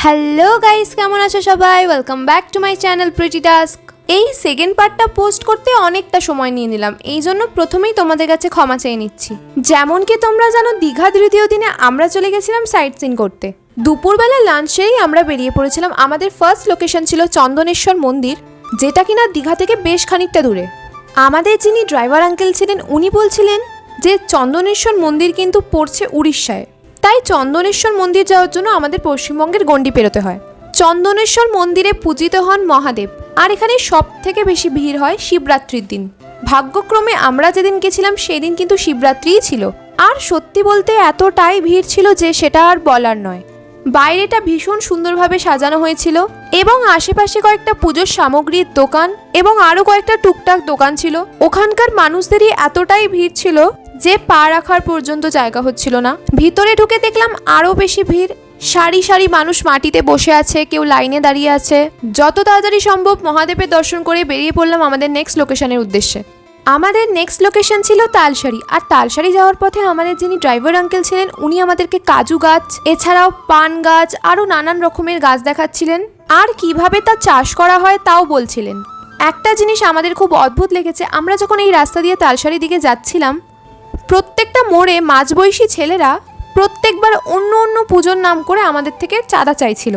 Hello guys, কেমন আছো সবাই? Welcome back to my channel pretty task. এই সেকেন্ড পার্টটা পোস্ট করতে অনেকটা সময় নিয়ে নিলাম, এই জন্য প্রথমেই তোমাদের কাছে ক্ষমা চেয়ে নিচ্ছি। যেমন কি তোমরা জানো, দীঘা তৃতীয় দিনে আমরা চলে গেছিলাম সাইট সিন করতে। দুপুরবেলা লাঞ্চেই আমরা বেরিয়ে পড়েছিলাম। আমাদের ফার্স্ট লোকেশন ছিল চন্দনেশ্বর মন্দির, যেটা কিনা দীঘা থেকে বেশ খানিকটা দূরে। আমাদের যিনি ড্রাইভার আঙ্কেল ছিলেন, উনি বলছিলেন যে চন্দনেশ্বর মন্দির কিন্তু পড়ছে উড়িষ্যায়, তাই চন্দনেশ্বর মন্দির যাওয়ার জন্য আমাদের পশ্চিমবঙ্গের গণ্ডি পেরোতে হয়। চন্দনেশ্বর মন্দিরে পূজিত হন মহাদেব, আর এখানে সব থেকে বেশি ভিড় হয় শিবরাত্রির দিন। ভাগ্যক্রমে আমরা যেদিন গেছিলাম সেদিন কিন্তু শিবরাত্রিই ছিল, আর সত্যি বলতে এতটাই ভিড় ছিল যে সেটা আর বলার নয়। বাইরেটা ভীষণ সুন্দরভাবে সাজানো হয়েছিল এবং আশেপাশে কয়েকটা পুজোর সামগ্রীর দোকান এবং আরও কয়েকটা টুকটাক দোকান ছিল। ওখানকার মানুষদেরই এতটাই ভিড় ছিল যে পা রাখার পর্যন্ত জায়গা হচ্ছিল না। ভিতরে ঢুকে দেখলাম আরও বেশি ভিড়। সারি সারি মানুষ মাটিতে বসে আছে, কেউ লাইনে দাঁড়িয়ে আছে। যত তাড়াতাড়ি সম্ভব মহাদেবের দর্শন করে বেরিয়ে পড়লাম আমাদের নেক্সট লোকেশনের উদ্দেশ্যে। আমাদের নেক্সট লোকেশন ছিল তালসারি, আর তালসারি যাওয়ার পথে আমাদের যিনি ড্রাইভার আঙ্কেল ছিলেন, উনি আমাদেরকে কাজু গাছ এছাড়াও পান গাছ আরও নানান রকমের গাছ দেখাচ্ছিলেন, আর কিভাবে তা চাষ করা হয় তাও বলছিলেন। একটা জিনিস আমাদের খুব অদ্ভুত লেগেছে, আমরা যখন এই রাস্তা দিয়ে তালসারির দিকে যাচ্ছিলাম, প্রত্যেকটা মোড়ে মাঝবয়সী ছেলেরা প্রত্যেকবার অন্য অন্য পুজোর নাম করে আমাদের থেকে চাঁদা চাইছিল।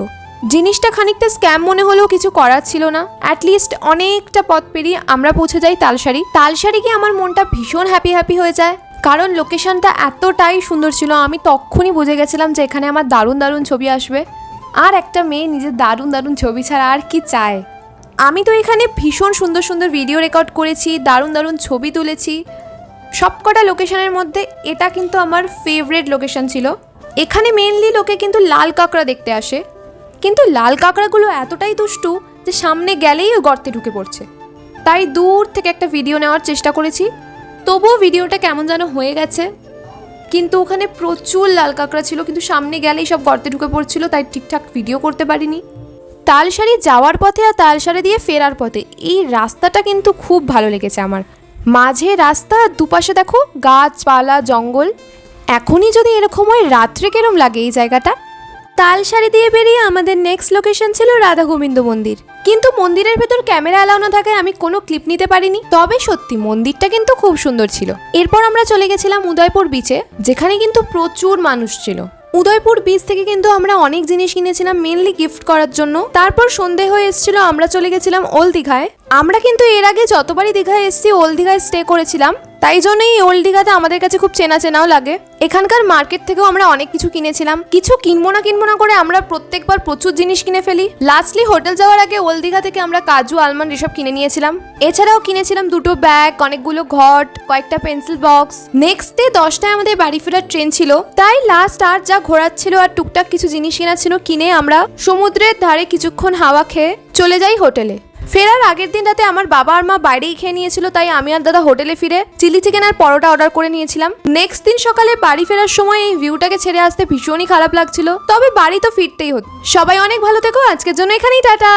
জিনিসটা খানিকটা স্ক্যাম মনে হলেও কিছু করার ছিল না। অ্যাটলিস্ট অনেকটা পথ পেরিয়ে আমরা পৌঁছে যাই তালসারি। তালসারি গিয়ে আমার মনটা ভীষণ হ্যাপি হয়ে যায়, কারণ লোকেশনটা এতটাই সুন্দর ছিল। আমি তখনই বুঝে গেছিলাম যে এখানে আমার দারুণ দারুণ ছবি আসবে, আর একটা মেয়ে নিজের দারুণ দারুণ ছবি ছাড়া আর কি চায়। আমি তো এখানে ভীষণ সুন্দর সুন্দর ভিডিও রেকর্ড করেছি, দারুণ দারুণ ছবি তুলেছি। সবকটা লোকেশনের মধ্যে এটা কিন্তু আমার ফেভারিট লোকেশন ছিল। এখানে মেনলি লোকে কিন্তু লাল কাঁকড়া দেখতে আসে, কিন্তু লাল কাঁকড়াগুলো এতটাই দুষ্টু যে সামনে গেলেই ওই গর্তে ঢুকে পড়ছে। তাই দূর থেকে একটা ভিডিও নেওয়ার চেষ্টা করেছি, তবুও ভিডিওটা কেমন যেন হয়ে গেছে। কিন্তু ওখানে প্রচুর লাল কাঁকড়া ছিল, কিন্তু সামনে গেলেই সব গর্তে ঢুকে পড়ছিল, তাই ঠিকঠাক ভিডিও করতে পারিনি। তালসারি যাওয়ার পথে আর তালসারি দিয়ে ফেরার পথে এই রাস্তাটা কিন্তু খুব ভালো লেগেছে আমার। মাঝে রাস্তা, দুপাশে দেখো গাছপালা জঙ্গল। এখনই যদি এরকম হয়, রাত্রে কেরম লাগে এই জায়গাটা। তালসারি দিয়ে বেরিয়ে আমাদের নেক্সট লোকেশন ছিল রাধা গোবিন্দ মন্দির, কিন্তু মন্দিরের ভেতর ক্যামেরা অ্যালাউ না থাকায় আমি কোনো ক্লিপ নিতে পারিনি। তবে সত্যি মন্দিরটা কিন্তু খুব সুন্দর ছিল। এরপর আমরা চলে গেছিলাম উদয়পুর বিচে, যেখানে কিন্তু প্রচুর মানুষ ছিল। উদয়পুর বিচ থেকে কিন্তু আমরা অনেক জিনিস কিনেছিলাম, মেনলি গিফট করার জন্য। তারপর সন্ধে হয়ে এসেছিল, আমরা চলে গেছিলাম ওল্ড দীঘায়। আমরা কিন্তু এর আগে যতবারই দীঘায় এসেছি ওল্ড দীঘায় স্টে করেছিলাম, তাই জন্যই ওল্ড দীঘাতে আমাদের কাছে খুব চেনাও লাগে। এখানকার মার্কেট থেকেও আমরা অনেক কিছু কিনেছিলাম। কিছু কিনবো না করে আমরা প্রত্যেকবার প্রচুর জিনিস কিনে ফেলি। লাস্টলি হোটেল যাওয়ার আগে ওল্ড দীঘা থেকে আমরা কাজু আলমন্ড এসব কিনে নিয়েছিলাম। এছাড়াও কিনেছিলাম দুটো ব্যাগ, অনেকগুলো ঘট, কয়েকটা পেন্সিল বক্স। নেক্সট ডে 10টায় আমাদের বাড়ি ফেরার ট্রেন ছিল, তাই লাস্ট আর যা ঘোরার ছিল আর টুকটাক কিছু জিনিস কেনার ছিল কিনে আমরা সমুদ্রের ধারে কিছুক্ষণ হাওয়া খেয়ে চলে যাই হোটেলে। ফেরার আগের দিন রাতে আমার বাবা আর মা বাইরেই খেয়ে নিয়েছিল, তাই আমি আর দাদা হোটেলে ফিরে চিলি চিকেন আর পরোটা অর্ডার করে নিয়েছিলাম। নেক্সট দিন সকালে বাড়ি ফেরার সময় এই ভিউটাকে ছেড়ে আসতে ভীষণই খারাপ লাগছিল, তবে বাড়ি তো ফিরতেই হতো। সবাই অনেক ভালো থেকো, আজকের জন্য এখানেই টাটা।